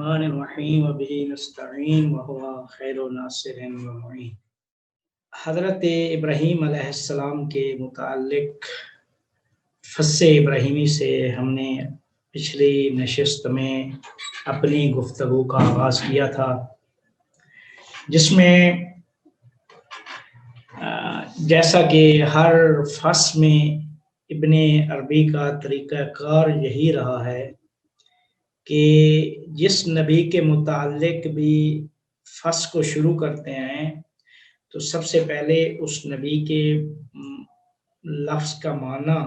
الرحمن الرحیم وبہ نستعین وہو خیر ناصر ومعین۔ حضرت ابراہیم علیہ السلام کے متعلق فص ابراہیمی سے ہم نے پچھلی نشست میں اپنی گفتگو کا آغاز کیا تھا، جس میں جیسا کہ ہر فص میں ابن عربی کا طریقہ کار یہی رہا ہے کہ جس نبی کے متعلق بھی فص کو شروع کرتے ہیں تو سب سے پہلے اس نبی کے لفظ کا معنی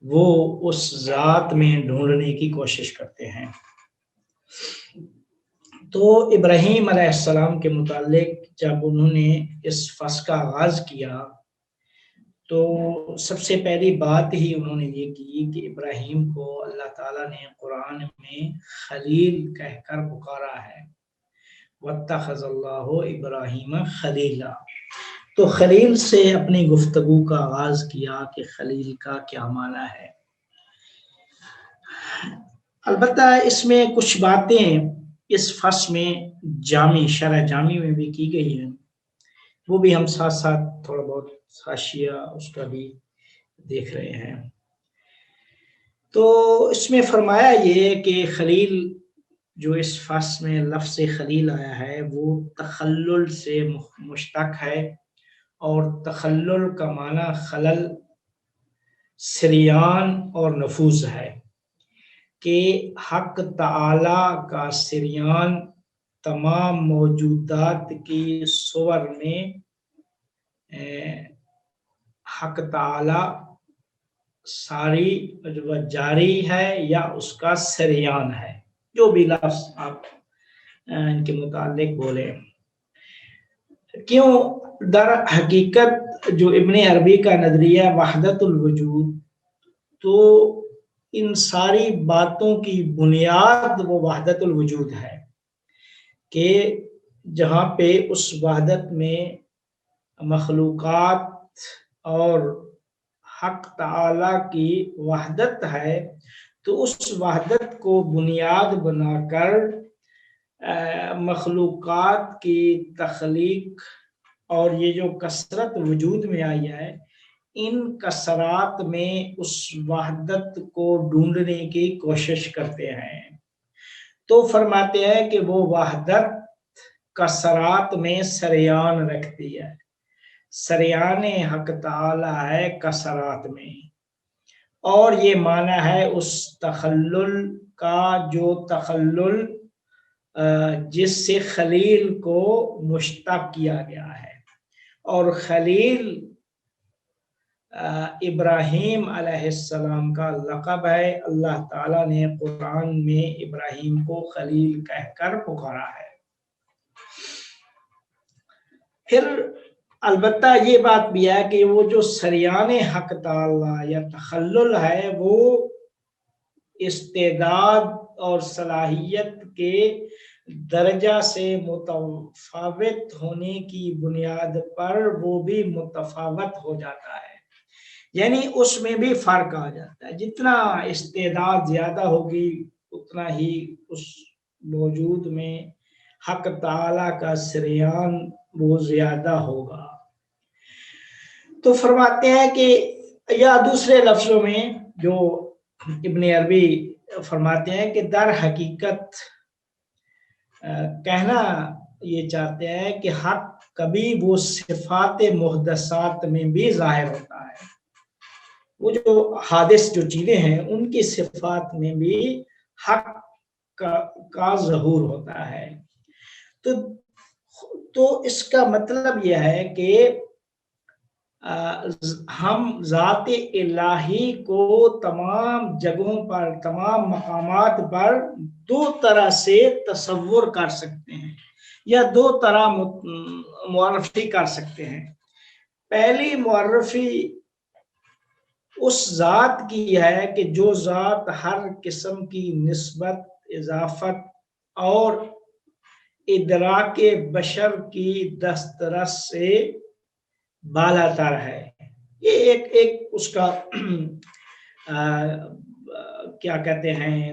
وہ اس ذات میں ڈھونڈنے کی کوشش کرتے ہیں۔ تو ابراہیم علیہ السلام کے متعلق جب انہوں نے اس فص کا آغاز کیا تو سب سے پہلی بات ہی انہوں نے یہ کی کہ ابراہیم کو اللہ تعالیٰ نے قرآن میں خلیل کہہ کر پکارا ہے، وَاتَّخَذَ اللَّهُ إِبْرَاهِيمَ خَلِيلًا۔ تو خلیل سے اپنی گفتگو کا آغاز کیا کہ خلیل کا کیا معنی ہے۔ البتہ اس میں کچھ باتیں اس فص میں شرح جامی میں بھی کی گئی ہیں، وہ بھی ہم ساتھ ساتھ تھوڑا بہت حاشیہ اس کا بھی دیکھ رہے ہیں۔ تو اس میں فرمایا یہ کہ خلیل جو اس فص میں لفظ خلیل آیا ہے وہ تخلل سے مشتق ہے، اور تخلل کا معنی خلل، سریان اور نفوذ ہے، کہ حق تعالی کا سریان تمام موجودات کی صور میں حق تعالی ساری و جاری ہے یا اس کا سریان ہے، جو بھی لفظ آپ ان کے متعلق بولے۔ کیوں؟ در حقیقت جو ابن عربی کا نظریہ وحدت الوجود، تو ان ساری باتوں کی بنیاد وہ وحدت الوجود ہے، کہ جہاں پہ اس وحدت میں مخلوقات اور حق تعالی کی وحدت ہے، تو اس وحدت کو بنیاد بنا کر مخلوقات کی تخلیق اور یہ جو کثرت وجود میں آئی ہے، ان کثرات میں اس وحدت کو ڈھونڈنے کی کوشش کرتے ہیں۔ تو فرماتے ہیں کہ وہ وحدت کثرات میں سریان رکھتی ہے، سریان حق تعالی ہے کثرات میں، اور یہ معنی ہے اس تخلل کا جو تخلل جس سے خلیل کو مشتق کیا گیا ہے۔ اور خلیل ابراہیم علیہ السلام کا لقب ہے، اللہ تعالیٰ نے قرآن میں ابراہیم کو خلیل کہہ کر پکارا ہے۔ پھر البتہ یہ بات بھی ہے کہ وہ جو سریان حق تعالی یا تخلل ہے، وہ استعداد اور صلاحیت کے درجہ سے متفاوت ہونے کی بنیاد پر وہ بھی متفاوت ہو جاتا ہے، یعنی اس میں بھی فرق آ جاتا ہے۔ جتنا استعداد زیادہ ہوگی اتنا ہی اس موجود میں حق تعالی کا سریان وہ زیادہ ہوگا۔ تو فرماتے ہیں کہ یا دوسرے لفظوں میں جو ابن عربی فرماتے ہیں کہ در حقیقت کہنا یہ چاہتے ہیں کہ حق کبھی وہ صفات محدثات میں بھی ظاہر ہوتا ہے، وہ جو حادث جو چیزیں ہیں ان کی صفات میں بھی حق کا ظہور ہوتا ہے۔ تو اس کا مطلب یہ ہے کہ ہم ذات الہی کو تمام جگہوں پر، تمام مقامات پر دو طرح سے تصور کر سکتے ہیں، یا دو طرح معرفی کر سکتے ہیں۔ پہلی معرفی اس ذات کی ہے کہ جو ذات ہر قسم کی نسبت، اضافت اور ادراک بشر کی دسترس سے بالا تر ہے۔ یہ ایک اس کا کیا کہتے ہیں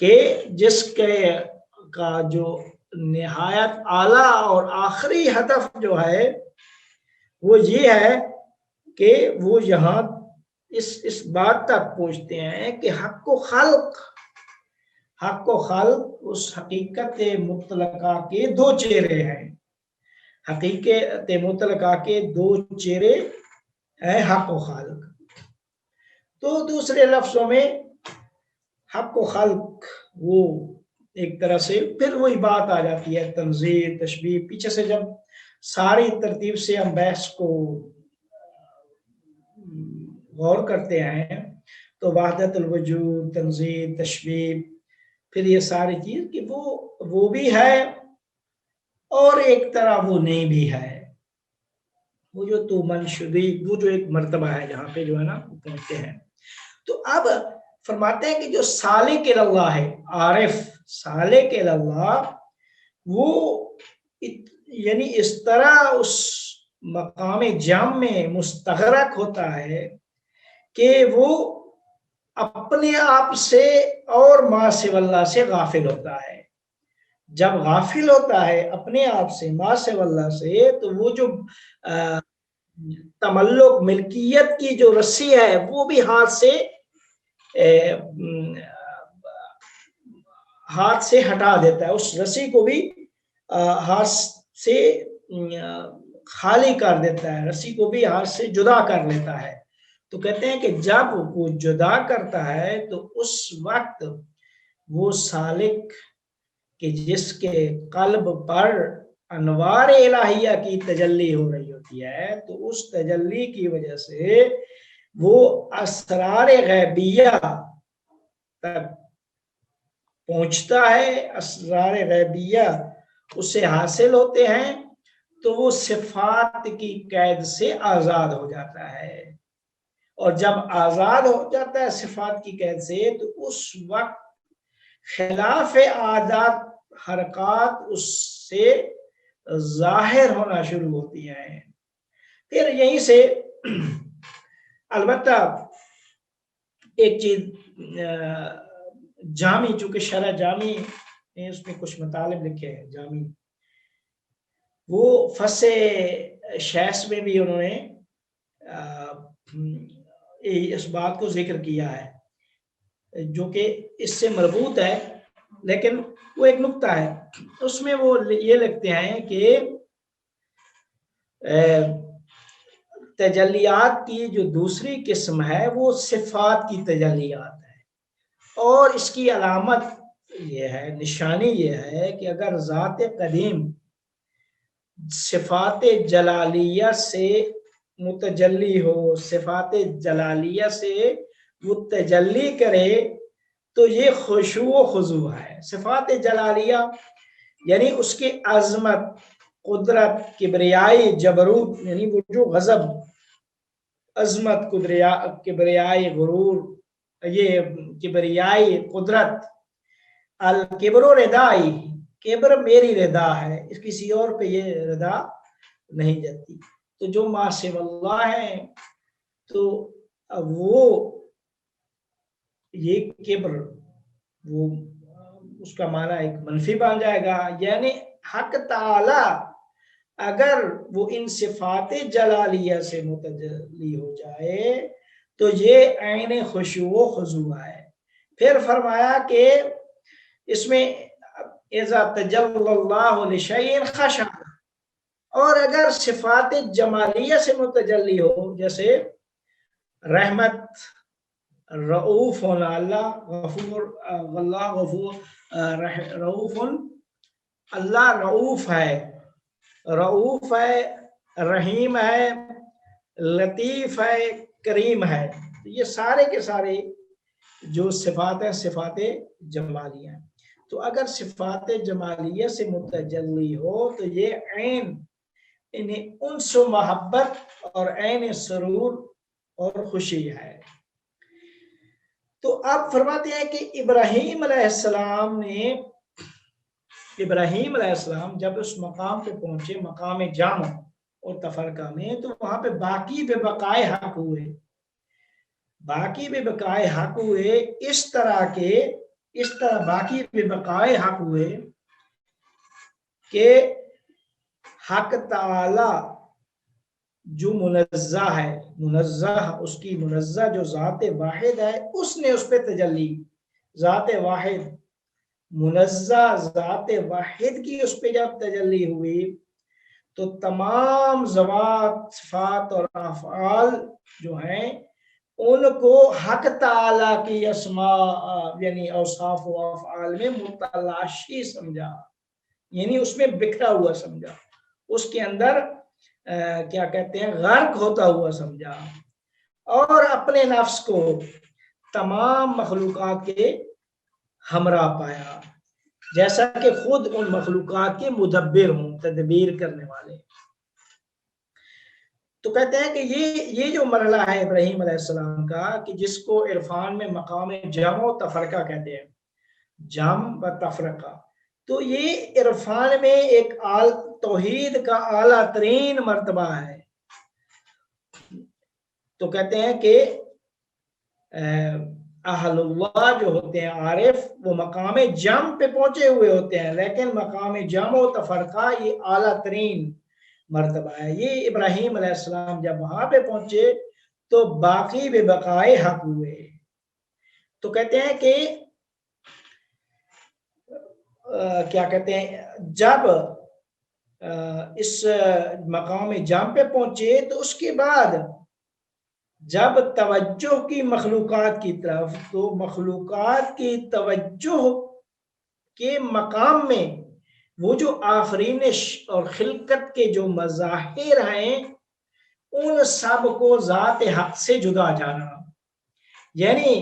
کہ جس کے کا جو نہایت اعلیٰ اور آخری ہدف جو ہے وہ یہ ہے کہ وہ یہاں اس بات تک پہنچتے ہیں کہ حق و خلق اس حقیقت مطلقہ کے دو چہرے ہیں. حقیقت مطلقہ کے دو چہرے ہیں حق و خلق. تو دوسرے لفظوں میں حق و خلق وہ ایک طرح سے پھر وہی بات آ جاتی ہے تنزیہ تشبیہ. پیچھے سے جب ساری ترتیب سے ہم بحث کو غور کرتے ہیں تو وحدت الوجود، تنزیہ، تشبیہ، پھر یہ ساری چیز کہ وہ بھی ہے اور ایک طرح وہ نہیں بھی ہے. وہ جو تو منشدی وہ جو ایک مرتبہ ہے جہاں پہ جو ہے نا پہنچتے ہیں. تو اب فرماتے ہیں کہ جو سالک اللہ ہے، عارف سالک اللہ، وہ یعنی اس طرح اس مقام جام میں مستغرق ہوتا ہے کہ وہ اپنے آپ سے اور ما سوی اللہ سے غافل ہوتا ہے. جب غافل ہوتا ہے اپنے آپ سے ما سوی اللہ سے تو وہ جو تملک ملکیت کی جو رسی ہے وہ بھی ہاتھ سے ہٹا دیتا ہے. اس رسی کو بھی ہاتھ سے خالی کر دیتا ہے، رسی کو بھی ہاتھ سے جدا کر لیتا ہے. تو کہتے ہیں کہ جب وہ جدا کرتا ہے تو اس وقت وہ سالک کہ جس کے قلب پر انوار الہیہ کی تجلی ہو رہی ہوتی ہے، تو اس تجلی کی وجہ سے وہ اسرار غیبیہ تک پہنچتا ہے، اسرار غیبیہ اسے حاصل ہوتے ہیں، تو وہ صفات کی قید سے آزاد ہو جاتا ہے. اور جب آزاد ہو جاتا ہے صفات کی قید سے تو اس وقت خلاف عادات حرکات اس سے ظاہر ہونا شروع ہوتی ہیں. پھر یہیں سے البتہ ایک چیز جامی، چونکہ شرح جامی اس میں کچھ مطالب لکھے ہیں جامی، وہ فصل شیس میں بھی انہوں نے اس بات کو ذکر کیا ہے جو کہ اس سے مربوط ہے، لیکن وہ ایک نقطہ ہے. اس میں وہ یہ لکھتے ہیں کہ تجلیات کی جو دوسری قسم ہے وہ صفات کی تجلیات ہے، اور اس کی علامت یہ ہے، نشانی یہ ہے کہ اگر ذات قدیم صفات جلالیہ سے متجلی ہو، صفات جلالیہ سے وہ تجلی کرے تو یہ خشوع و خضوع ہے. صفات جلالیہ یعنی اس کی عظمت، قدرت، کبریائی، جبروت، یعنی وہ جو غضب، عظمت، کبریائی، غرور، یہ کبریائی، قدرت، الکبر و ردائی، کبر میری ردا ہے، اس کسی اور پہ یہ ردا نہیں جاتی. تو جو ما سوی اللہ ہے تو وہ یہ کبر وہ اس کا معنی ایک منفی بن جائے گا. یعنی حق تعالی اگر وہ ان صفات جلالیہ سے متجلی ہو جائے تو یہ عین خشوع و خضوع ہے. پھر فرمایا کہ اس میں اذا تجلی اللہ لشیء خشع، اور اگر صفات جمالیہ سے متجلی ہو، جیسے رحمت، رؤوف ہونا، اللہ غفور، اللہ غفور رؤوف، اللہ رؤوف ہے، رحیم ہے، لطیف ہے، کریم ہے. یہ سارے کے سارے جو صفات ہیں صفات جمالیہ ہیں. تو اگر صفات جمالیہ سے متجلی ہو تو یہ عین انس و محبت اور عین سرور اور خوشی ہے. تو آپ فرماتے ہیں کہ ابراہیم علیہ السلام جب اس مقام پہ پہنچے، مقام جامع اور تفرقہ میں، تو وہاں پہ باقی بے بقائے حق ہوئے، اس طرح کے اس طرح باقی بے بقائے حق ہوئے کہ حق تعالی جو منزہ ہے، منزہ اس کی منزہ جو ذات واحد ہے، اس نے اس پہ تجلی، ذات واحد منزہ ذات واحد کی اس پہ جب تجلی ہوئی تو تمام ذوات صفات اور افعال جو ہیں ان کو حق تعالی کی اسماء یعنی اوصاف و افعال میں متلاشی سمجھا، یعنی اس میں بکھرا ہوا سمجھا، اس کے اندر کیا کہتے ہیں غرق ہوتا ہوا سمجھا، اور اپنے نفس کو تمام مخلوقات کے ہمراہ پایا، جیسا کہ خود ان مخلوقات کے مدبر ہوں، تدبیر کرنے والے۔ تو کہتے ہیں کہ یہ جو مرحلہ ہے ابراہیم علیہ السلام کا، کہ جس کو عرفان میں مقام جمع و تفرقہ کہتے ہیں، جمع و تفرقہ، تو یہ عرفان میں ایک توحید کا اعلیٰ ترین مرتبہ ہے۔ تو کہتے ہیں کہ اہل اللہ جو ہوتے ہیں عارف، وہ مقام جمع پہ پہنچے ہوئے ہوتے ہیں، لیکن مقام جمع و تفرقہ یہ اعلیٰ ترین مرتبہ ہے۔ یہ ابراہیم علیہ السلام جب وہاں پہ پہنچے تو باقی بے بقائے حق ہوئے۔ تو کہتے ہیں کہ کیا کہتے ہیں جب اس مقام جمع پہ پہنچے تو اس کے بعد جب توجہ کی مخلوقات کی طرف، تو مخلوقات کی توجہ کے مقام میں وہ جو آفرینش اور خلقت کے جو مظاہر ہیں ان سب کو ذات حق سے جدا جانا، یعنی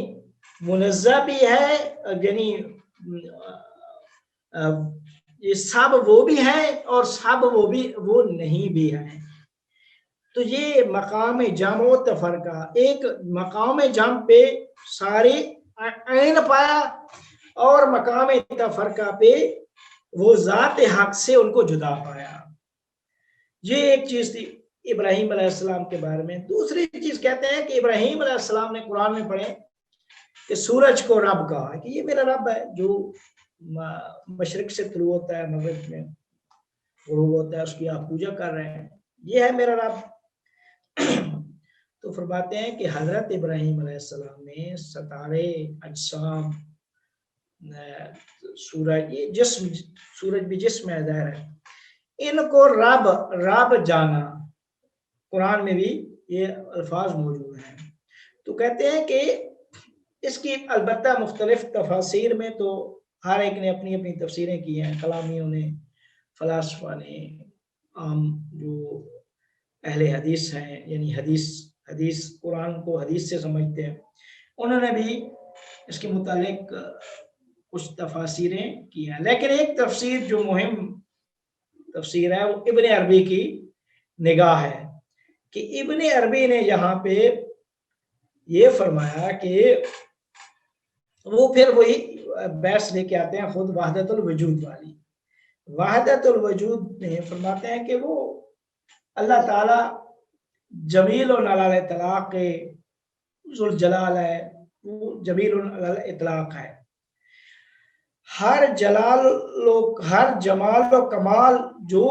منزہ بھی ہے، یعنی یہ سب وہ بھی ہیں اور سب وہ نہیں بھی ہیں۔ تو یہ مقام جمع و تفرقہ، ایک مقام جمع پہ سارے عین پایا اور مقام تفرقہ پہ وہ ذات حق سے ان کو جدا پایا۔ یہ ایک چیز تھی ابراہیم علیہ السلام کے بارے میں۔ دوسری چیز کہتے ہیں کہ ابراہیم علیہ السلام نے قرآن میں پڑھے کہ سورج کو رب کہا کہ یہ میرا رب ہے، جو مشرق سے طلوع ہوتا ہے، مغرب میں غروب ہوتا ہے، اس کی آپ پوجا کر رہے ہیں، یہ ہے میرا رب۔ تو فرماتے ہیں کہ حضرت ابراہیم علیہ السلام نے ستارے، اجسام، سورج، یہ جسم، سورج بھی جسم ہے ظاہر ہے، ان کو رب جانا۔ قرآن میں بھی یہ الفاظ موجود ہیں۔ تو کہتے ہیں کہ اس کی البتہ مختلف تفاسیر میں تو ہر ایک نے اپنی اپنی تفسیریں کی ہیں، کلامیوں نے، فلاسفہ نے، عام جو اہل حدیث ہیں، یعنی حدیث قرآن کو حدیث سے سمجھتے ہیں، انہوں نے بھی اس کے متعلق کچھ تفاسیریں کی ہیں۔ لیکن ایک تفسیر جو مہم تفسیر ہے وہ ابن عربی کی نگاہ ہے، کہ ابن عربی نے یہاں پہ یہ فرمایا کہ وہ پھر وہی بحث لے کے آتے ہیں خود وحدت الوجود والی۔ وحدت الوجود میں فرماتے ہیں کہ وہ اللہ تعالی جمیل علی الاطلاق ذوالجلال ہے، وہ جمیل علی الاطلاق ہے، ہر جمال و کمال جو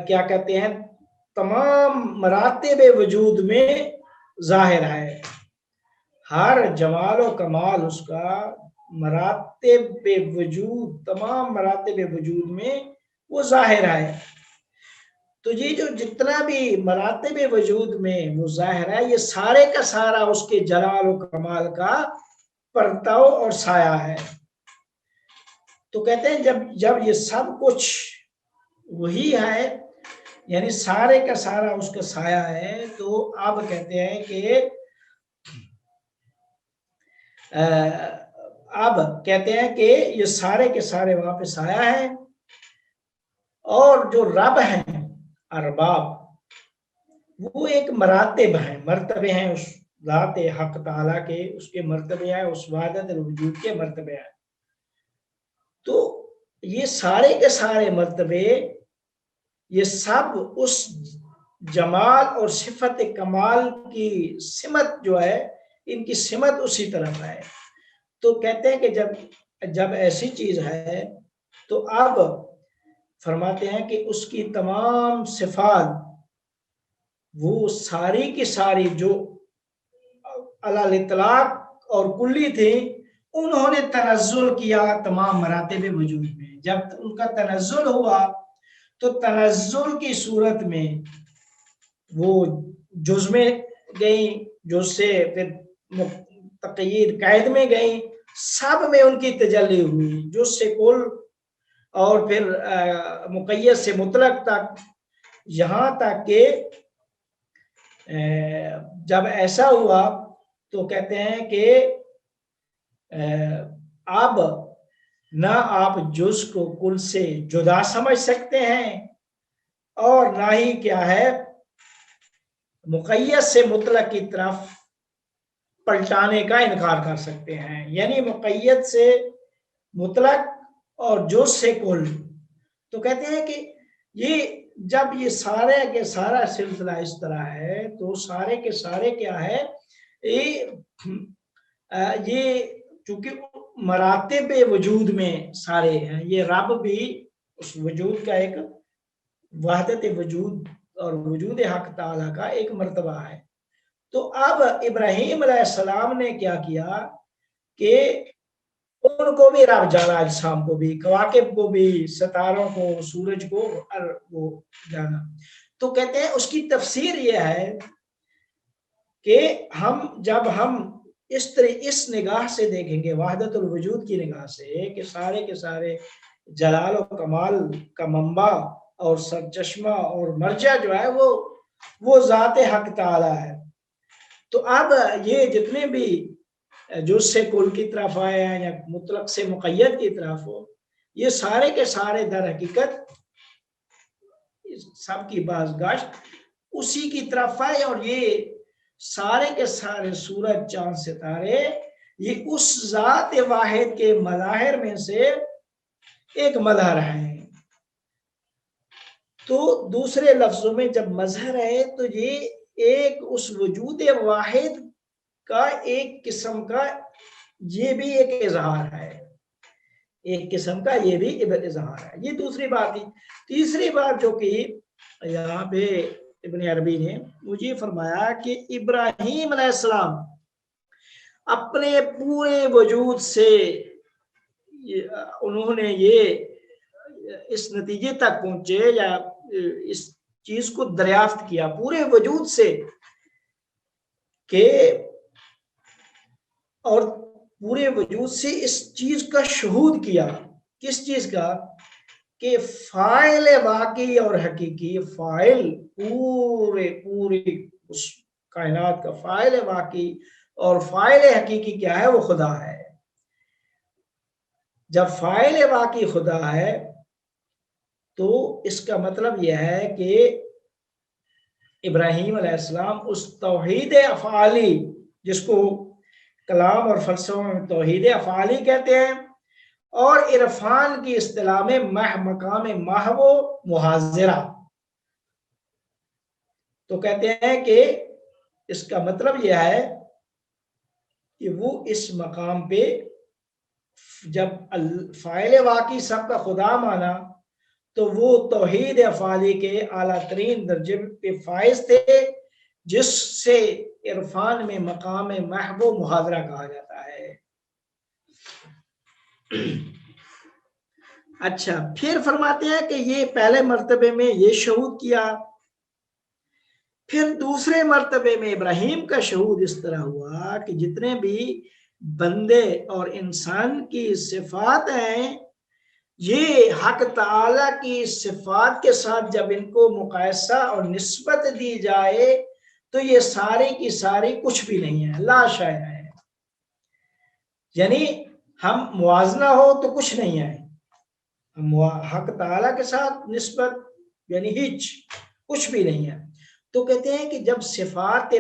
کیا کہتے ہیں تمام مراتب وجود میں ظاہر ہے، ہر جمال و کمال اس کا مراتب وجود، تمام مراتب وجود میں وہ ظاہر ہے۔ تو یہ جو جتنا بھی مراتب وجود میں وہ ظاہر ہے، یہ سارے کا سارا اس کے جلال و کمال کا پرتو اور سایہ ہے۔ تو کہتے ہیں جب یہ سب کچھ وہی ہے، یعنی سارے کا سارا اس کا سایہ ہے، تو اب کہتے ہیں کہ یہ سارے کے سارے وہاں پہ سایہ ہیں، اور جو رب ہیں ارباب، وہ ایک مراتب ہیں، مرتبے ہیں، اس ذات حق تعالیٰ کے اس کے مرتبے ہیں، اس وحدت الوجود کے مرتبے ہیں۔ تو یہ سارے کے سارے مرتبے، یہ سب اس جمال اور صفت کمال کی سمت جو ہے، ان کی سمت اسی طرف ہے۔ تو کہتے ہیں کہ جب ایسی چیز ہے تو اب فرماتے ہیں کہ اس کی تمام صفات وہ ساری کی ساری جو علی الاطلاق اور کلی تھی انہوں نے تنزل کیا تمام مراتب وجود میں. جب ان کا تنزل ہوا تو تنزل کی صورت میں وہ جز میں گئیں، جز سے پھر تقیید قید میں گئیں، سب میں ان کی تجلی ہوئی، جز سے کل اور پھر مقید سے مطلق تک، یہاں تک کہ جب ایسا ہوا تو کہتے ہیں کہ اب نہ آپ جز کو کل سے جدا سمجھ سکتے ہیں اور نہ ہی کیا ہے مقید سے مطلق کی طرف پلٹانے کا انکار کر سکتے ہیں. یعنی مقید سے مطلق اور جز سے کل. تو کہتے ہیں کہ یہ جب یہ سارے کے سارا سلسلہ اس طرح ہے تو سارے کے سارے کیا ہے یہ چونکہ مراتب وجود میں سارے ہیں، یہ رب بھی اس وجود کا ایک وحدت وجود اور وجود حق تعالیٰ کا ایک مرتبہ ہے. تو اب ابراہیم علیہ السلام نے کیا کیا کہ ان کو بھی رب جانا، اجسام کو بھی، کواکب کو بھی، ستاروں کو، سورج کو وہ جانا. تو کہتے ہیں اس کی تفسیر یہ ہے کہ جب ہم اس نگاہ سے دیکھیں گے، وحدت الوجود کی نگاہ سے، کہ سارے کے سارے جلال و کمال کا منبع اور سرچشمہ اور مرجع جو ہے وہ ذات حق تعالی ہے. تو اب یہ جتنے بھی جز سے کل کی طرف آئے ہیں یا مطلق سے مقید کی طرف ہو، یہ سارے کے سارے در حقیقت سب کی بازگشت اسی کی طرف ہے. اور یہ سارے کے سارے سورج چاند ستارے یہ اس ذات واحد کے مظاہر میں سے ایک مظہر ہے. تو دوسرے لفظوں میں جب مظہر ہے تو یہ ایک اس وجود واحد کا ایک قسم کا یہ بھی ایک اظہار ہے، ایک قسم کا یہ بھی اظہار ہے. یہ دوسری بات تھی. تیسری بات جو کہ یہاں پہ ابن عربی نے مجھے فرمایا کہ ابراہیم علیہ السلام اپنے پورے وجود سے انہوں نے یہ اس نتیجے تک پہنچے یا اس چیز کو دریافت کیا پورے وجود سے کہ اور پورے وجود سے اس چیز کا شہود کیا. کس چیز کا؟ کہ فاعل واقعی اور حقیقی، فاعل پوری اس کائنات کا فاعل واقعی اور فاعل حقیقی کیا ہے؟ وہ خدا ہے. جب فاعل واقعی خدا ہے تو اس کا مطلب یہ ہے کہ ابراہیم علیہ السلام اس توحید افعالی جس کو کلام اور فلسفہ میں توحید افعالی کہتے ہیں اور عرفان کی اصطلاح میں مقام محو محاضرہ، تو کہتے ہیں کہ اس کا مطلب یہ ہے کہ وہ اس مقام پہ جب فاعل واقعی سب کا خدا مانا تو وہ توحید افعالی کے اعلیٰ ترین درجے پہ فائز تھے، جس سے عرفان میں مقام محو محاضرہ کہا جاتا ہے. اچھا، پھر فرماتے ہیں کہ یہ پہلے مرتبے میں یہ شہود کیا، پھر دوسرے مرتبے میں ابراہیم کا شہود اس طرح ہوا کہ جتنے بھی بندے اور انسان کی صفات ہیں یہ حق تعالی کی صفات کے ساتھ جب ان کو مقایسہ اور نسبت دی جائے تو یہ ساری کی ساری کچھ بھی نہیں ہے، لا شیء ہے. یعنی ہم موازنہ ہو تو کچھ نہیں ہے، حق تعالی کے ساتھ نسبت یعنی ہچ کچھ بھی نہیں ہے. تو کہتے ہیں کہ جب صفات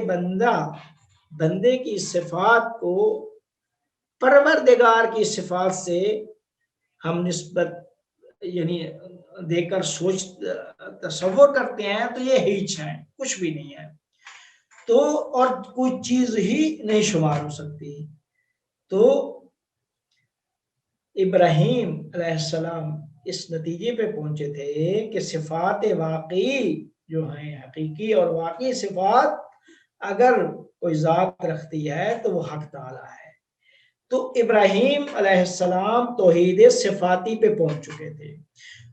بندے کی صفات کو پروردگار کی صفات سے ہم نسبت یعنی دے کر تصور کرتے ہیں تو یہ ہیچ ہے، کچھ بھی نہیں ہے، تو اور کوئی چیز ہی نہیں شمار ہو سکتی. تو ابراہیم علیہ السلام اس نتیجے پہ پہنچے تھے کہ صفات واقعی جو ہیں حقیقی اور واقعی صفات اگر کوئی ذات رکھتی ہے تو وہ حق تعالی ہے. تو ابراہیم علیہ السلام توحید صفاتی پہ پہنچ چکے تھے.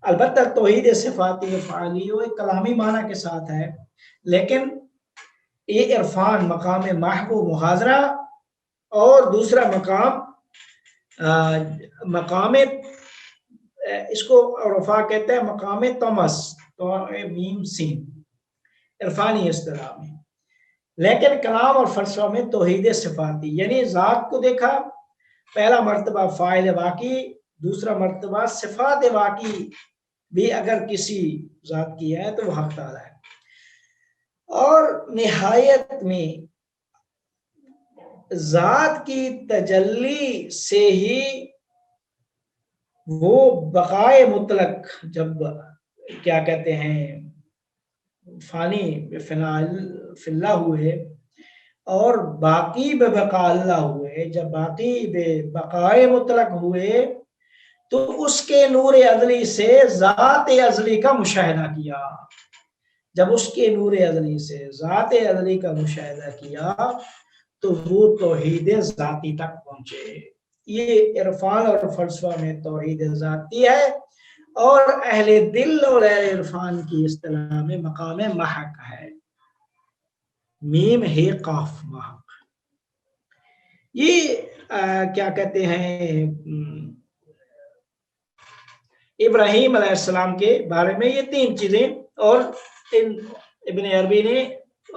البتہ توحید صفاتی فعالی وہ ایک کلامی معنی کے ساتھ ہے، لیکن یہ عرفان مقام محو محاضرہ اور دوسرا مقام اس کو عرفا کہتے ہیں مقام تمس تو میم سین عرفانی اصطلاح میں. لیکن کلام اور فلسفہ میں توحید صفاتی یعنی ذات کو دیکھا، پہلا مرتبہ فاعل واقعی، دوسرا مرتبہ صفات واقعی بھی اگر کسی ذات کی ہے تو وہ حق تعالی ہے. اور نہایت میں ذات کی تجلی سے ہی وہ بقائے مطلق جب کیا کہتے ہیں فانی فلا ہوئے اور باقی بے بقا اللہ ہوئے، جب باقی بے بقائے مطلق ہوئے تو اس کے نور ازلی سے ذات ازلی کا مشاہدہ کیا. جب اس کے نور ازلی سے ذات ازلی کا مشاہدہ کیا تو وہ توحید ذاتی تک پہنچے. یہ عرفان اور فلسفہ میں توحید ذاتی ہے، اور اہل دل اور اہل عرفان کی اصطلاح میں مقام محق ہے، میم ہے قاف محق. یہ کیا کہتے ہیں ابراہیم علیہ السلام کے بارے میں یہ تین چیزیں، اور ابن عربی نے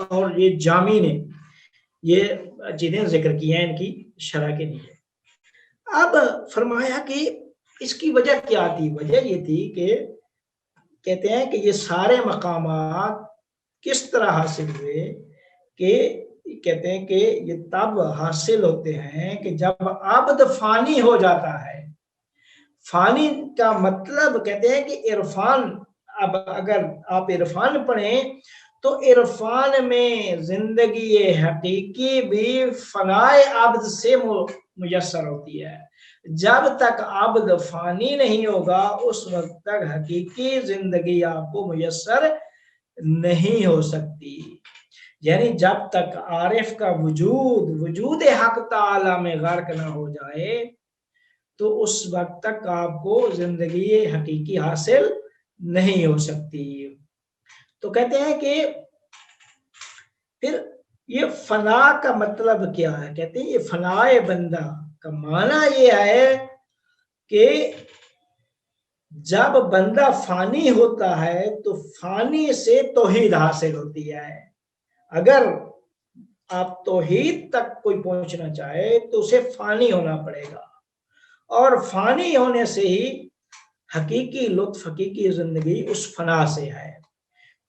اور یہ جامی نے یہ چیزیں ذکر کی ہیں ان کی شرح کے لیے. اب فرمایا کہ اس کی وجہ کیا تھی؟ وجہ یہ تھی کہ کہتے ہیں کہ یہ سارے مقامات کس طرح حاصل ہوئے، کہ کہتے ہیں کہ یہ تب حاصل ہوتے ہیں کہ جب عبد فانی ہو جاتا ہے. فانی کا مطلب کہتے ہیں کہ عرفان، اب اگر آپ عرفان پڑھیں تو عرفان میں زندگی حقیقی بھی فنائے عبد سے میسر ہوتی ہے. جب تک عبد فانی نہیں ہوگا اس وقت تک حقیقی زندگی آپ کو میسر نہیں ہو سکتی. یعنی جب تک عارف کا وجود حق تعالی میں غرق نہ ہو جائے تو اس وقت تک آپ کو زندگی حقیقی حاصل نہیں ہو سکتی. تو کہتے ہیں کہ پھر یہ فنا کا مطلب کیا ہے؟ کہتے ہیں یہ فنائے بندہ کا معنی یہ ہے کہ جب بندہ فانی ہوتا ہے تو فانی سے توحید حاصل ہوتی ہے. اگر آپ توحید تک کوئی پہنچنا چاہے تو اسے فانی ہونا پڑے گا، اور فانی ہونے سے ہی حقیقی لطف حقیقی زندگی اس فنا سے ہے.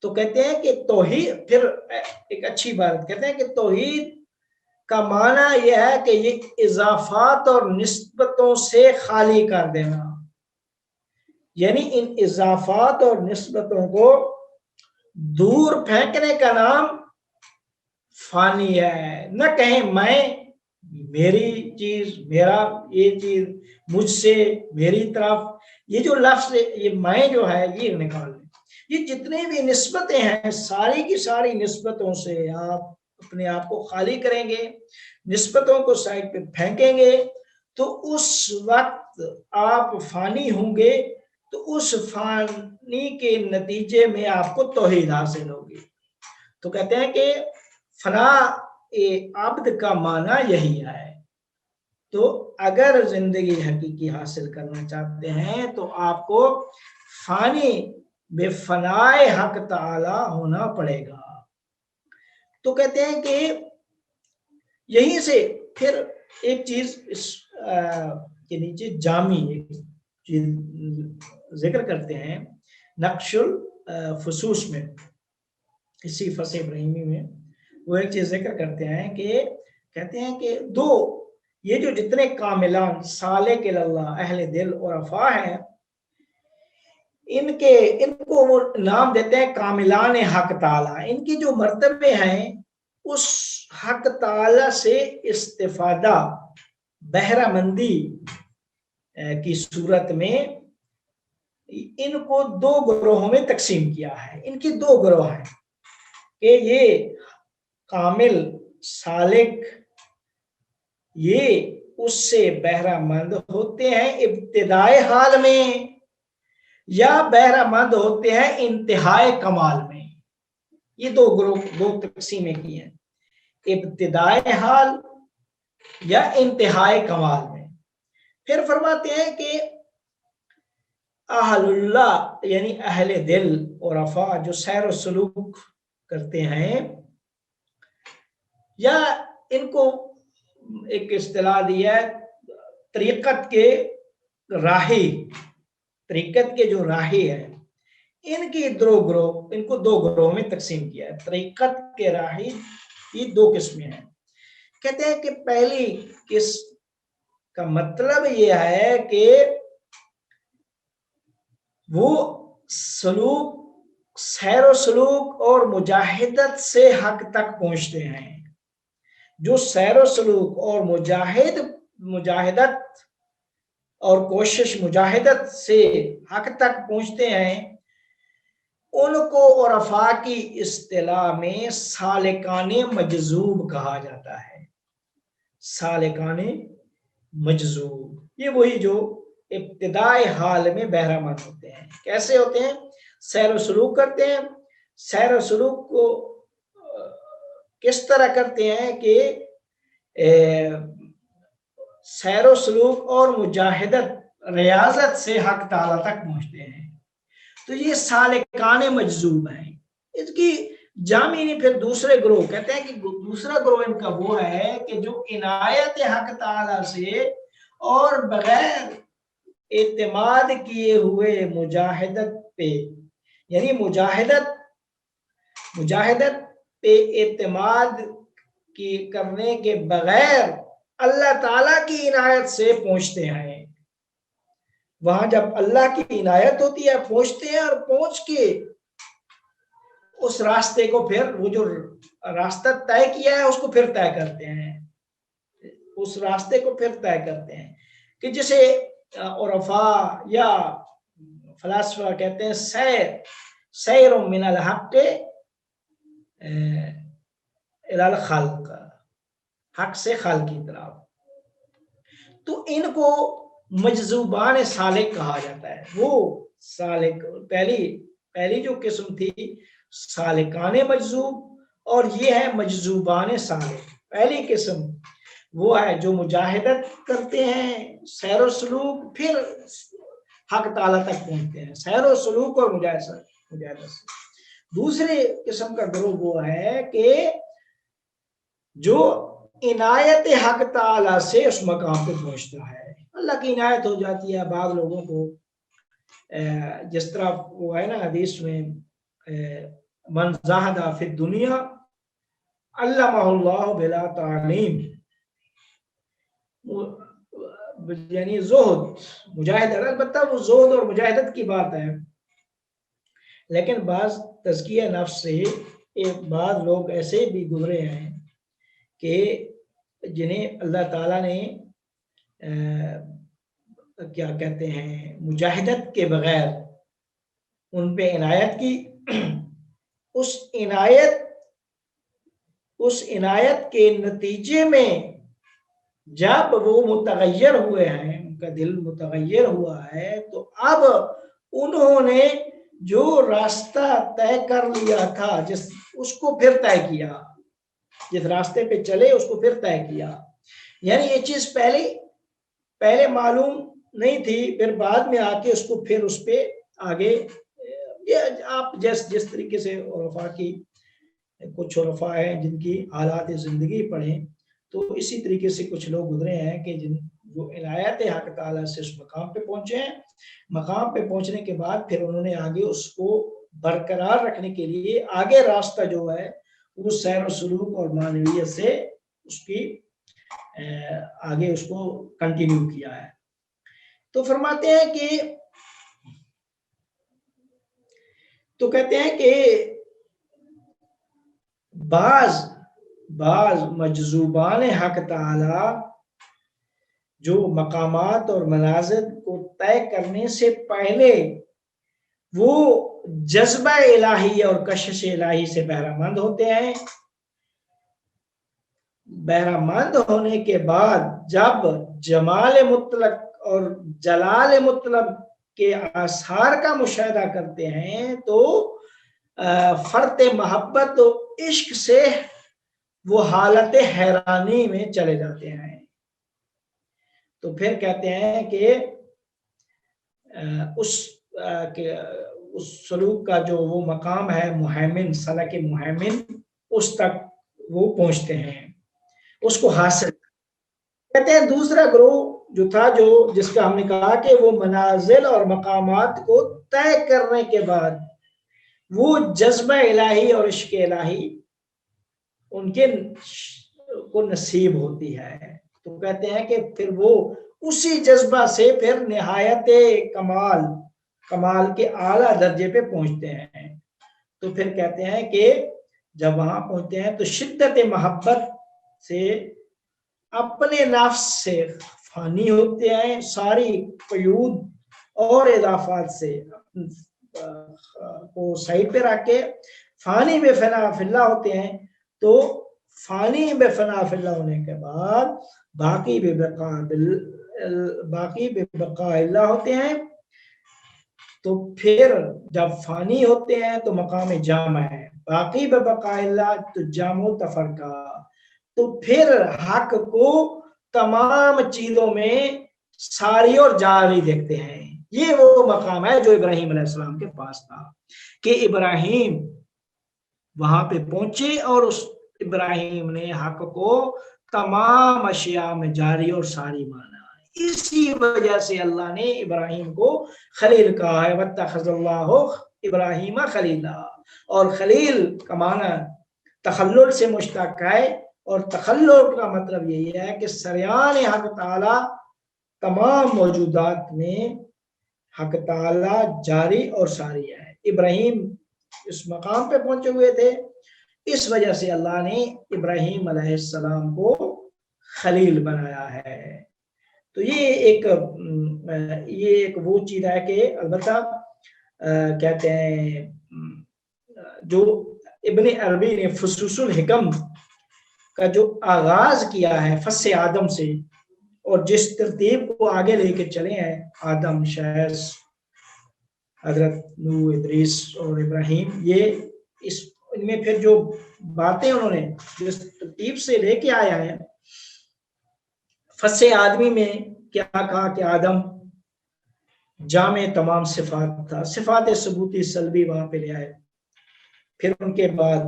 تو کہتے ہیں کہ توحید، پھر ایک اچھی بات کہتے ہیں کہ توحید کا معنی یہ ہے کہ یہ اضافات اور نسبتوں سے خالی کر دینا. یعنی ان اضافات اور نسبتوں کو دور پھینکنے کا نام فانی ہے. نہ کہیں میں، میری چیز، میرا یہ چیز، مجھ سے، میری طرف، یہ جو لفظ یہ میں جو ہے یہ نکال لیں. یہ جتنے بھی نسبتیں ہیں ساری کی ساری نسبتوں سے آپ اپنے آپ کو خالی کریں گے، نسبتوں کو سائڈ پہ پھینکیں گے تو اس وقت آپ فانی ہوں گے. تو اس فانی کے نتیجے میں آپ کو توحید حاصل ہوگی. تو کہتے ہیں کہ فنا عبد کا معنی یہی ہے. تو اگر زندگی حقیقی حاصل کرنا چاہتے ہیں تو آپ کو فانی بے فنائے حق تعالی ہونا پڑے گا. تو کہتے ہیں کہ یہیں سے پھر ایک چیز اس کے نیچے جامی ایک چیز ذکر کرتے ہیں نقش الفصوص میں، اسی فصح ابراہیمی میں وہ ایک چیز ذکر کرتے ہیں کہ کہتے ہیں کہ دو یہ جو جتنے کاملان سالک اللہ اہل دل اور عرفا ہیں ان کو وہ نام دیتے ہیں کاملان حق تعالی. ان کے جو مرتبے ہیں اس حق تعالی سے استفادہ، بہرہ مندی کی صورت میں ان کو دو گروہوں میں تقسیم کیا ہے. ان کی دو گروہ ہیں کہ یہ کامل سالک یہ اس سے بہرہ مند ہوتے ہیں ابتدائے حال میں یا بہرہ مند ہوتے ہیں انتہائے کمال میں. یہ دو گروہ دو تقسیمیں کی ہیں، ابتدائے حال یا انتہائے کمال میں. پھر فرماتے ہیں کہ اہل اللہ یعنی اہل دل اور عفا جو سیر و سلوک کرتے ہیں، یا ان کو ایک اصطلاح دیا ہے طریقت کے راہی، طریقت کے جو راہی ہیں ان کی دو گروہ، ان کو دو گروہ میں تقسیم کیا ہے. طریقت کے راہی یہ دو قسمیں ہیں. کہتے ہیں کہ پہلی قسم کا مطلب یہ ہے کہ وہ سلوک، سیر و سلوک اور مجاہدت سے حق تک پہنچتے ہیں. جو سیر و سلوک اور مجاہدت اور کوشش مجاہدت سے حق تک پہنچتے ہیں ان کو عرفاء کی اصطلاح میں سالکان مجذوب کہا جاتا ہے. سالکان مجذوب یہ وہی جو ابتدائی حال میں بہرہ مند ہوتے ہیں. کیسے ہوتے ہیں؟ سیر و سلوک کرتے ہیں. سیر و سلوک کو کس طرح کرتے ہیں کہ سیر و سلوک اور مجاہدت ریاضت سے حق تعالی تک پہنچتے ہیں. تو یہ سالکان مجذوب ہیں. اس کی جامعی پھر دوسرے گروہ کہتے ہیں کہ دوسرا گروہ ان کا وہ ہے کہ جو عنایت حق تعالی سے اور بغیر اعتماد کیے ہوئے مجاہدت پہ، یعنی مجاہدت پہ اعتماد کی کرنے کے بغیر اللہ تعالیٰ کی عنایت سے پہنچتے ہیں. وہاں جب اللہ کی عنایت ہوتی ہے پہنچتے ہیں، اور پہنچ کے اس راستے کو پھر وہ جو راستہ طے کیا ہے اس کو پھر طے کرتے ہیں، اس راستے کو پھر طے کرتے ہیں کہ جسے عرفاء یا فلاسفہ کہتے ہیں سیر من الحق الی الخلق، حق سے خلق کی طرف. تو ان کو مجذوبان سالک کہا جاتا ہے. وہ سالک پہلی جو قسم تھی سالکان مجذوب، اور یہ ہے مجذوبان سالک. پہلی قسم وہ ہے جو مجاہدت کرتے ہیں، سیر و سلوک، پھر حق تعالیٰ تک پہنچتے ہیں سیر و سلوک اور مجاہدت سے. دوسری قسم کا گروہ وہ ہے کہ جو عنایت حق تعالی سے اس مقام پہ پہنچتا ہے. اللہ کی عنایت ہو جاتی ہے بعض لوگوں کو، جس طرح وہ ہے نا حدیث میں من زاہد فی الدنیا علمہ اللہ بلا تعلیم، یعنی زہد مجاہدت. البتہ وہ زہد اور مجاہدت کی بات ہے، لیکن بعض تزکیہ نفس سے بعض لوگ ایسے بھی گزرے ہیں کہ جنہیں اللہ تعالیٰ نے کیا کہتے ہیں مجاہدت کے بغیر ان پہ عنایت کی. اس عنایت کے نتیجے میں جب وہ متغیر ہوئے ہیں، ان کا دل متغیر ہوا ہے، تو اب انہوں نے جو راستہ طے کر لیا تھا اس کو پھر طے کیا، جس راستے پہ چلے اس کو پھر طے کیا. یعنی یہ چیز پہلے معلوم نہیں تھی، پھر بعد میں آ کے اس کو پھر اس پہ آگے آپ جس طریقے سے عرفاء کی کچھ عرفاء ہیں جن کی حالات زندگی پڑھیں تو اسی طریقے سے کچھ لوگ گزرے ہیں کہ جو عنایت حق تعالیٰ سے اس مقام پہ پہنچے ہیں. مقام پہ پہنچنے کے بعد پھر انہوں نے آگے اس کو برقرار رکھنے کے لیے آگے راستہ جو ہے وہ سیر و سلوک اور معنویت سے اس کی آگے اس کو کنٹینیو کیا ہے. تو فرماتے ہیں کہ تو کہتے ہیں کہ بعض مجذوبان حق تعالی جو مقامات اور منازل کو طے کرنے سے پہلے وہ جذبہ الہی اور کشش الہی سے بہرہ مند ہوتے ہیں. بہرہ مند ہونے کے بعد جب جمال مطلق اور جلال مطلق کے آثار کا مشاہدہ کرتے ہیں تو فرط محبت و عشق سے وہ حالت حیرانی میں چلے جاتے ہیں. تو پھر کہتے ہیں کہ اس سلوک کا جو وہ مقام ہے محیمن، سلک محیمن، اس تک وہ پہنچتے ہیں، اس کو حاصل. کہتے ہیں دوسرا گروہ جو تھا، جس کا ہم نے کہا کہ وہ منازل اور مقامات کو طے کرنے کے بعد وہ جذبہ الہی اور عشق الہی ان کے کو نصیب ہوتی ہے. تو کہتے ہیں کہ پھر وہ اسی جذبہ سے پھر نہایت کمال کے اعلیٰ درجے پہ پہنچتے ہیں. تو پھر کہتے ہیں کہ جب وہاں پہنچتے ہیں تو شدت محبت سے اپنے نفس سے فانی ہوتے ہیں، ساری قیود اور اضافات سے کو سائڈ پہ رکھ کے فانی بے فنا فی اللہ ہوتے ہیں. تو فانی بے فنا فی اللہ ہونے کے بعد باقی بے بقاء اللہ ہوتے ہیں. تو پھر جب فانی ہوتے ہیں تو مقام جامع ہے، باقی بے بقاء اللہ تو جامع تفرقہ. تو پھر حق کو تمام چیزوں میں ساری اور جاری دیکھتے ہیں. یہ وہ مقام ہے جو ابراہیم علیہ السلام کے پاس تھا کہ ابراہیم وہاں پہ پہنچے اور اس ابراہیم نے حق کو تمام اشیاء میں جاری اور ساری مانا. اسی وجہ سے اللہ نے ابراہیم کو خلیل کہا ہے، واتخذ اللہ ابراہیم خلیلا. اور خلیل کا معنی تخلل سے مشتق ہے، اور تخلل کا مطلب یہی ہے کہ سریان حق تعالی تمام موجودات میں حق تعالی جاری اور ساری ہے. ابراہیم اس مقام پہ پہنچے ہوئے تھے، اس وجہ سے اللہ نے ابراہیم علیہ السلام کو خلیل بنایا ہے. تو یہ ایک وہ چیز ہے کہ البتہ کہتے ہیں جو ابن عربی نے فصوص الحکم کا جو آغاز کیا ہے فص آدم سے، اور جس ترتیب کو آگے لے کے چلے ہیں، آدم، شیث، حضرت نوح، ادریس اور ابراہیم، یہ ان میں پھر جو باتیں انہوں نے جس ترتیب سے لے کے آیا ہے، فص آدمی میں کیا کہا کہ آدم جامع تمام صفات تھا، صفات ثبوتی سلبی وہاں پہ لے آئے. پھر ان کے بعد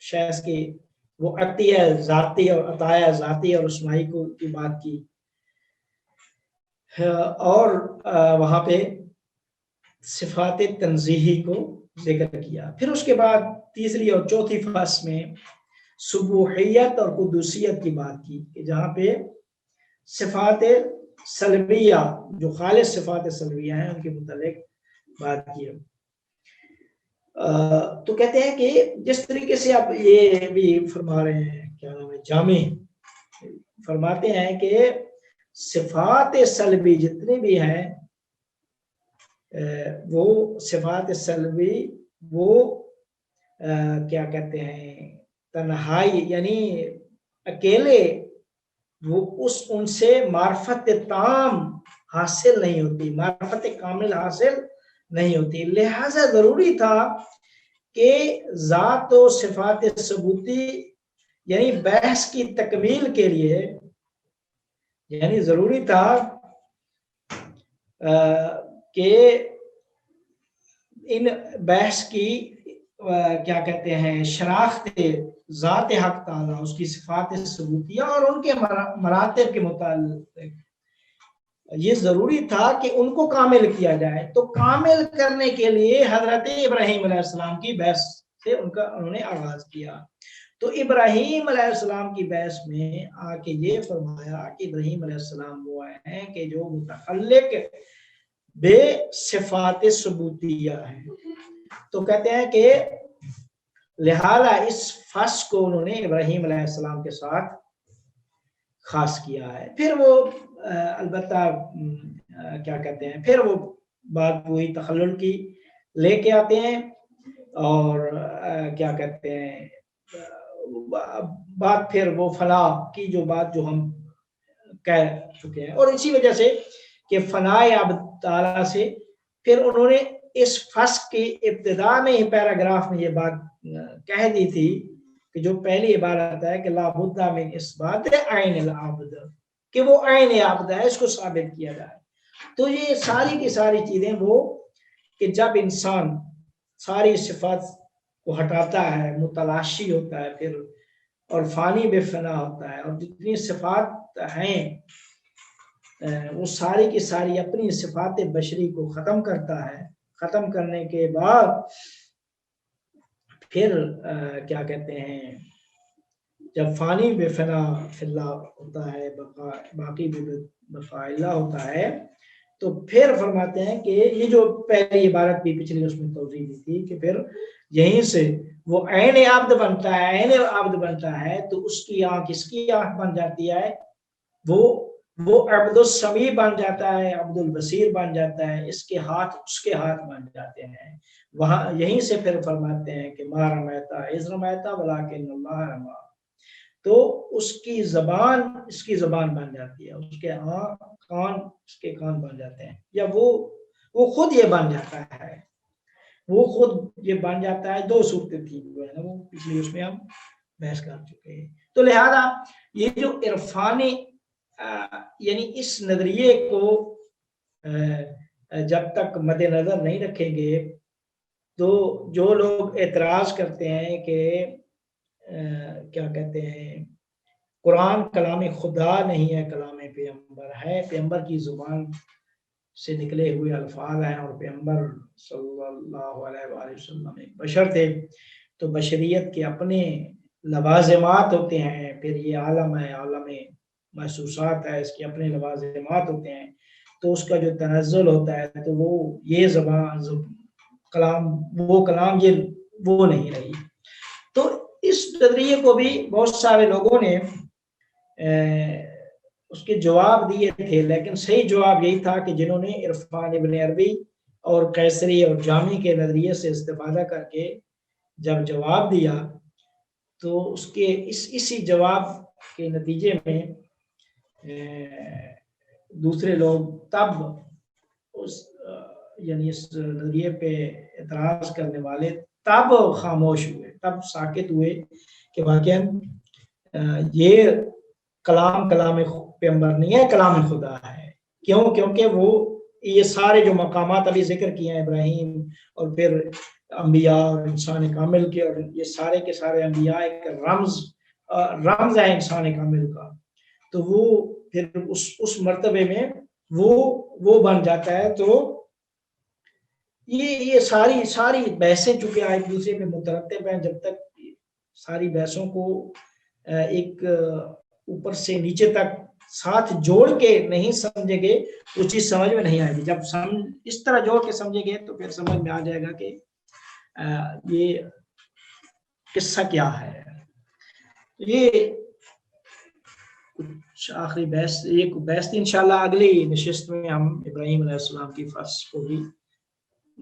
شیث کی وہ عطیہ ذاتی اور عطایہ ذاتی اور اسمائی کی بات کی، اور وہاں پہ صفات تنزیہی کو ذکر کیا. پھر اس کے بعد تیسری اور چوتھی فصل میں سبوحیت اور قدوسیت کی بات کی، کہ جہاں پہ صفات سلبیہ جو خالص صفات سلبیہ ہیں ان کے متعلق بات کی. تو کہتے ہیں کہ جس طریقے سے آپ یہ بھی فرما رہے ہیں، کیا نام ہے، جامع فرماتے ہیں کہ صفات سلبی جتنے بھی ہیں وہ صفات سلبی وہ کیا کہتے ہیں تنہائی، یعنی اکیلے وہ ان سے معرفت تام حاصل نہیں ہوتی، معرفت کامل حاصل نہیں ہوتی. لہذا ضروری تھا کہ ذات و صفات ثبوتی یعنی بحث کی تکمیل کے لیے، یعنی ضروری تھا کہ ان بحث کی کیا کہتے ہیں شناخت ذات حق تعالیٰ، اس کی صفات ثبوتیہ اور ان کے مراتب کے متعلق یہ ضروری تھا کہ ان کو کامل کیا جائے. تو کامل کرنے کے لیے حضرت ابراہیم علیہ السلام کی بحث سے انہوں نے آغاز کیا. تو ابراہیم علیہ السلام کی بحث میں آ کے یہ فرمایا کہ ابراہیم علیہ السلام وہ ہیں کہ جو متخلق بے صفات ثبوتیہ ہیں. تو کہتے ہیں کہ لہذا اس فصل کو انہوں نے ابراہیم علیہ السلام کے ساتھ خاص کیا ہے. پھر وہ البتہ کیا کہتے ہیں، پھر وہ بات وہی تخلل کی لے کے آتے ہیں، اور کیا کہتے ہیں بات پھر وہ فلاح کی جو بات جو ہم کہہ چکے ہیں. اور اسی وجہ سے کہ فناء اب تعالیٰ سے پھر انہوں نے اس فصل کی ابتدا میں ہی پیراگراف میں یہ بات کہہ دی تھی کہ جو پہلی عبارت ہے کہ لا بد من اثبات عین العبد، کہ وہ عین عبد ہے، اس کو ثابت کیا جائے. تو یہ ساری کی ساری چیزیں وہ کہ جب انسان ساری صفات کو ہٹاتا ہے، متلاشی ہوتا ہے پھر، اور فانی بے فنا ہوتا ہے، اور جتنی صفات ہیں وہ ساری کی ساری اپنی صفات بشری کو ختم کرتا ہے. ختم کرنے کے بعد پھر کیا کہتے ہیں جب فانی بے فنا فی اللہ ہوتا ہے، باقی بقاء اللہ ہوتا ہے، تو پھر فرماتے ہیں کہ یہ جو پہلی عبارت بھی پچھلی اس میں توضیح دی تھی کہ پھر یہیں سے وہ عین عبد بنتا ہے. عین عبد بنتا ہے تو اس کی آنکھ اس کی آنکھ بن جاتی ہے، وہ عبد السمیع بن جاتا ہے، عبد البصیر بن جاتا ہے، اس کے ہاتھ اس کے ہاتھ بن جاتے ہیں. وہاں یہیں سے پھر فرماتے ہیں کہ ما رمیتا اذ رمیتا ولکن اللہ رمی، تو اس کی زبان اس کی زبان بن جاتی ہے، اس کے کان اس کے کان بن جاتے ہیں، یا وہ خود یہ بن جاتا ہے، وہ خود یہ بن جاتا ہے. دو صورتیں تھیں جو ہے نا وہ پچھلی اس میں ہم بحث کر چکے ہیں. تو لہذا یہ جو عرفانی یعنی اس نظریے کو جب تک مد نظر نہیں رکھیں گے تو جو لوگ اعتراض کرتے ہیں کہ کیا کہتے ہیں قرآن کلام خدا نہیں ہے، کلام پیغمبر ہے، پیغمبر کی زبان سے نکلے ہوئے الفاظ ہیں، اور پیغمبر صلی اللہ علیہ وآلہ وسلم ایک بشر تھے، تو بشریت کے اپنے لوازمات ہوتے ہیں. پھر یہ عالم ہے، عالم محسوسات ہے، اس کے اپنے لوازمات ہوتے ہیں. تو اس کا جو تنزل ہوتا ہے تو وہ یہ زبان کلام یہ وہ نہیں رہی. تو اس نظریے کو بھی بہت سارے لوگوں نے اس کے جواب دیے تھے، لیکن صحیح جواب یہی تھا کہ جنہوں نے عرفان ابن عربی اور قیصری اور جامی کے نظریے سے استفادہ کر کے جب جواب دیا تو اس کے اسی جواب کے نتیجے میں دوسرے لوگ تب یعنی اس نظریے پہ اعتراض کرنے والے تب خاموش ہوئے، تب ساکت ہوئے کہ واقعا یہ کلام پیغمبر نہیں ہے، کلام خدا ہے. کیونکہ وہ یہ سارے جو مقامات ابھی ذکر کیے ہیں ابراہیم اور پھر انبیاء اور انسان کامل کے، اور یہ سارے کے سارے انبیاء ایک رمز ہے انسان کامل کا، تو وہ پھر اس مرتبے میں وہ بن جاتا ہے. تو یہ ساری بحثیں چونکہ ایک دوسرے پہ مترتب ہیں، جب تک ساری بحثوں کو ایک اوپر سے نیچے تک ساتھ جوڑ کے نہیں سمجھیں گے وہ چیز سمجھ میں نہیں آئے گی. جب اس طرح جوڑ کے سمجھیں گے تو پھر سمجھ میں آ جائے گا کہ یہ قصہ کیا ہے. یہ کچھ آخری بحث تھی. انشاءاللہ اگلی نشست میں ہم ابراہیم علیہ السلام کی فصل کو بھی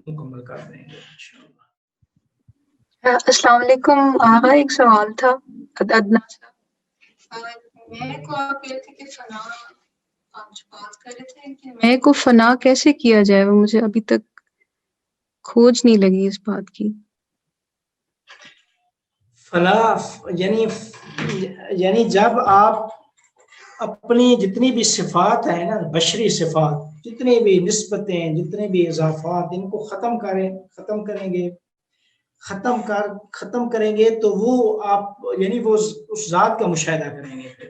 مکمل کر دیں گے انشاءاللہ. السلام علیکم آغا، ایک سوال تھا ادنا صاحب. میں کو آپ کہتے تھے کہ فنا آپ جو بات کر رہے تھے کہ میں کو فنا کیسے کیا جائے، وہ مجھے ابھی تک کھوج نہیں لگی اس بات کی. فنا یعنی جب آپ اپنی جتنی بھی صفات ہیں نا، بشری صفات، جتنی بھی نسبتیں، جتنے بھی اضافات، ان کو ختم کریں گے تو وہ آپ یعنی وہ اس ذات کا مشاہدہ کریں گے. پھر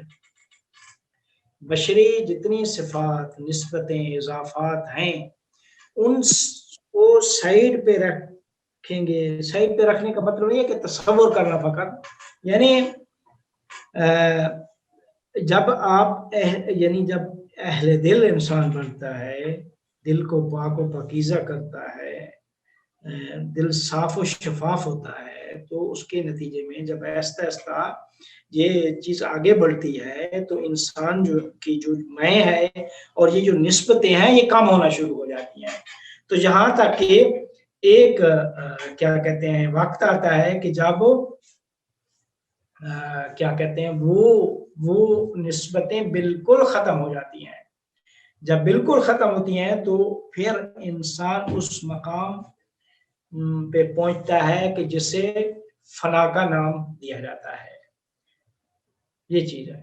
بشری جتنی صفات، نسبتیں، اضافات ہیں ان کو سائیڈ پہ رکھیں گے. سائیڈ پہ رکھنے کا مطلب یہ ہے کہ تصور کرنا فقط، یعنی جب اہل دل انسان بنتا ہے، دل کو پاک و پاکیزہ کرتا ہے، دل صاف و شفاف ہوتا ہے، ہے تو اس کے نتیجے میں جب آہستہ آہستہ یہ چیز آگے بڑھتی ہے تو انسان جو میں ہے اور یہ جو نسبتیں ہیں یہ کم ہونا شروع ہو جاتی ہیں. تو یہاں تک کہ ایک کیا کہتے ہیں وقت آتا ہے کہ جب کیا کہتے ہیں وہ نسبتیں بالکل ختم ہو جاتی ہیں. جب بالکل ختم ہوتی ہیں تو پھر انسان اس مقام پہ پہنچتا ہے کہ جسے فنا کا نام دیا جاتا ہے. یہ چیز ہے.